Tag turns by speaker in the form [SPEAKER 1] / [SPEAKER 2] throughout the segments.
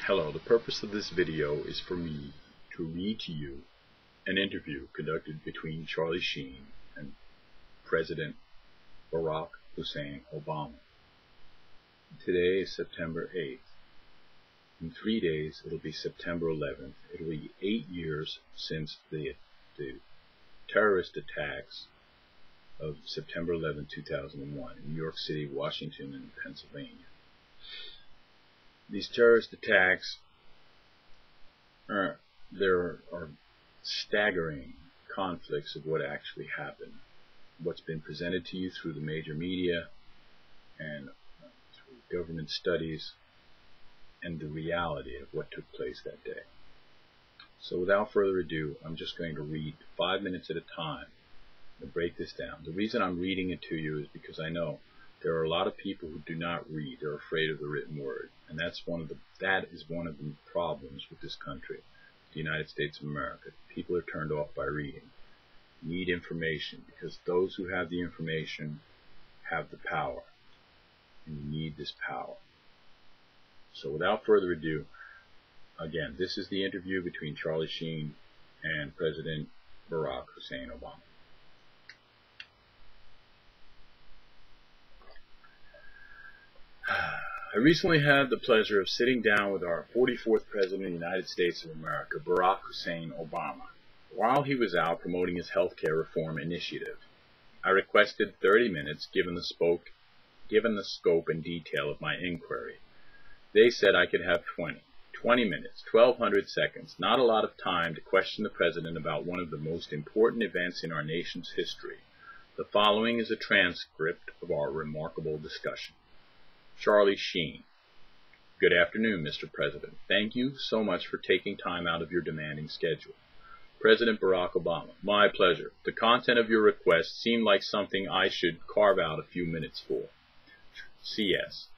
[SPEAKER 1] Hello, the purpose of this video is for me to read to you an interview conducted between Charlie Sheen and President Barak Obama. Today is September 8th. In 3 days, it'll be September 11th. It'll be 8 years since the terrorist attacks of September 11, 2001 in New York City, Washington, and Pennsylvania. These terrorist attacks there are staggering conflicts of what actually happened, what's been presented to you through the major media and through government studies, and the reality of what took place that day. So without further ado, I'm just going to read 5 minutes at a time and break this down. The reason I'm reading it to you is because I know there are a lot of people who do not read. They're afraid of the written word, and that is one of the problems with this country, the United States of America. People are turned off by reading. You need information, because those who have the information have the power, and you need this power. So without further ado, again, this is the interview between Charlie Sheen and President Barak Obama. I recently had the pleasure of sitting down with our 44th President of the United States of America, Barack Hussein Obama, while he was out promoting his healthcare reform initiative. I requested 30 minutes given the scope and detail of my inquiry. They said I could have 20 minutes, 1,200 seconds, not a lot of time to question the President about one of the most important events in our nation's history. The following is a transcript of our remarkable discussion. Charlie Sheen. Good afternoon, Mr. President. Thank you so much for taking time out of your demanding schedule. President Barack Obama. My pleasure. The content of your request seemed like something I should carve out a few minutes for. CS.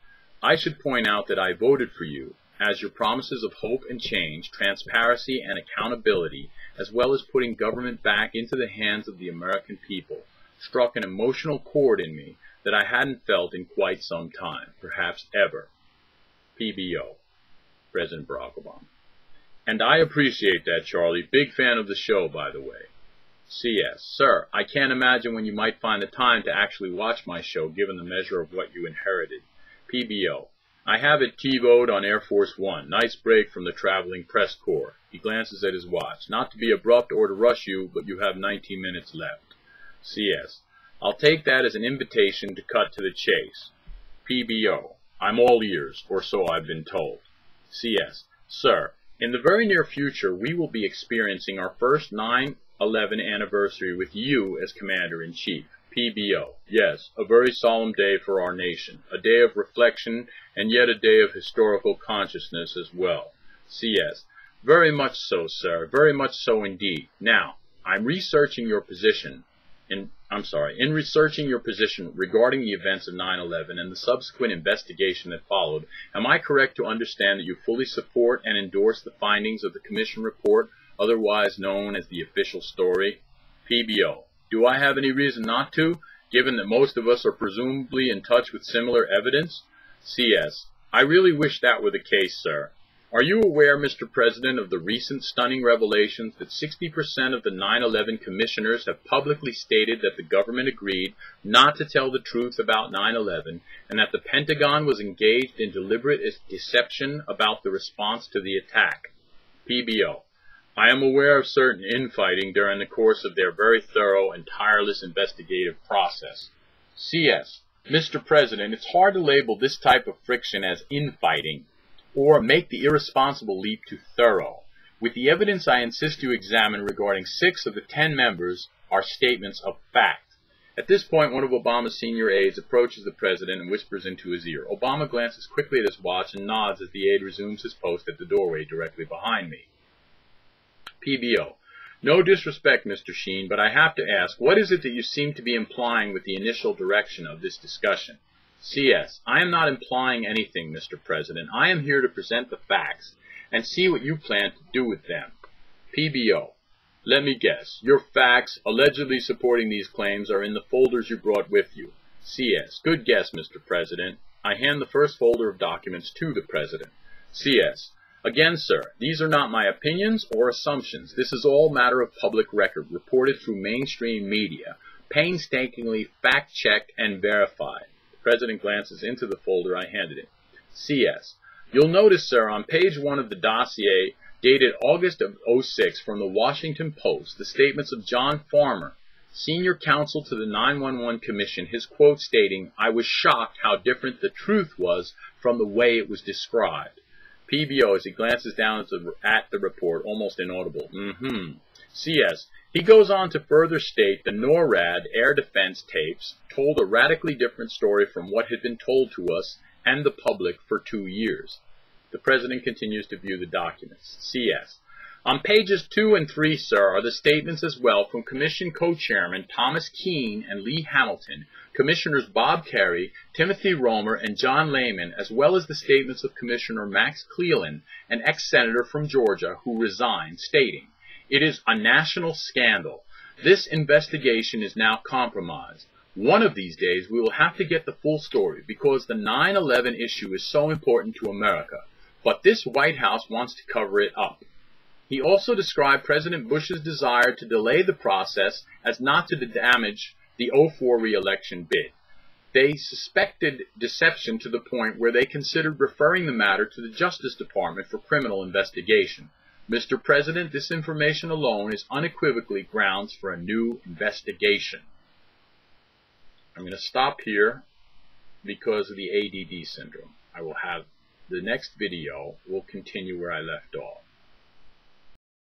[SPEAKER 1] I should point out that I voted for you, as your promises of hope and change, transparency and accountability, as well as putting government back into the hands of the American people, struck an emotional chord in me that I hadn't felt in quite some time, perhaps ever. PBO, President Barack Obama. And I appreciate that, Charlie. Big fan of the show, by the way. CS. Sir, I can't imagine when you might find the time to actually watch my show, given the measure of what you inherited. PBO. I have it TiVo'd on Air Force One. Nice break from the traveling press corps. He glances at his watch. Not to be abrupt or to rush you, but you have 19 minutes left. CS. I'll take that as an invitation to cut to the chase. PBO. I'm all ears, or so I've been told. CS. Sir, in the very near future, we will be experiencing our first 9/11 anniversary with you as Commander-in-Chief. PBO. Yes, a very solemn day for our nation, a day of reflection, and yet a day of historical consciousness as well. CS. Very much so, sir, very much so indeed. Now, in researching your position regarding the events of 9/11 and the subsequent investigation that followed, am I correct to understand that you fully support and endorse the findings of the Commission report, otherwise known as the official story? PBO. Do I have any reason not to, given that most of us are presumably in touch with similar evidence? CS. I really wish that were the case, sir. Are you aware, Mr. President, of the recent stunning revelations that 60% of the 9/11 commissioners have publicly stated that the government agreed not to tell the truth about 9/11 and that the Pentagon was engaged in deliberate deception about the response to the attack? PBO. I am aware of certain infighting during the course of their very thorough and tireless investigative process. CS. Mr. President, it's hard to label this type of friction as infighting, or make the irresponsible leap to thorough. With the evidence I insist you examine regarding 6 of the 10 members are statements of fact. At this point, one of Obama's senior aides approaches the President and whispers into his ear. Obama glances quickly at his watch and nods as the aide resumes his post at the doorway directly behind me. PBO. No disrespect, Mr. Sheen, but I have to ask, what is it that you seem to be implying with the initial direction of this discussion? CS. I am not implying anything, Mr. President. I am here to present the facts and see what you plan to do with them. PBO. Let me guess. Your facts allegedly supporting these claims are in the folders you brought with you. CS. Good guess, Mr. President. I hand the first folder of documents to the President. CS. Again, sir, these are not my opinions or assumptions. This is all matter of public record, reported through mainstream media, painstakingly fact-checked and verified. The President glances into the folder I handed him. CS. You'll notice, sir, on page 1 of the dossier, dated August of '06 from the Washington Post, the statements of John Farmer, senior counsel to the 911 Commission, his quote stating, "I was shocked how different the truth was from the way it was described." PBO, as he glances down at the report, almost inaudible. CS. He goes on to further state the NORAD air defense tapes told a radically different story from what had been told to us and the public for 2 years. The President continues to view the documents. CS. On pages 2 and 3, sir, are the statements as well from Commission co-chairman Thomas Keene and Lee Hamilton, Commissioners Bob Kerry, Timothy Romer, and John Lehman, as well as the statements of Commissioner Max Cleland, an ex-senator from Georgia who resigned, stating, "It is a national scandal. This investigation is now compromised. One of these days we will have to get the full story because the 9/11 issue is so important to America, but this White House wants to cover it up." He also described President Bush's desire to delay the process as not to damage the '04 re-election bid. They suspected deception to the point where they considered referring the matter to the Justice Department for criminal investigation. Mr. President, this information alone is unequivocally grounds for a new investigation. I'm going to stop here because of the ADD syndrome. I will have the next video will continue where I left off.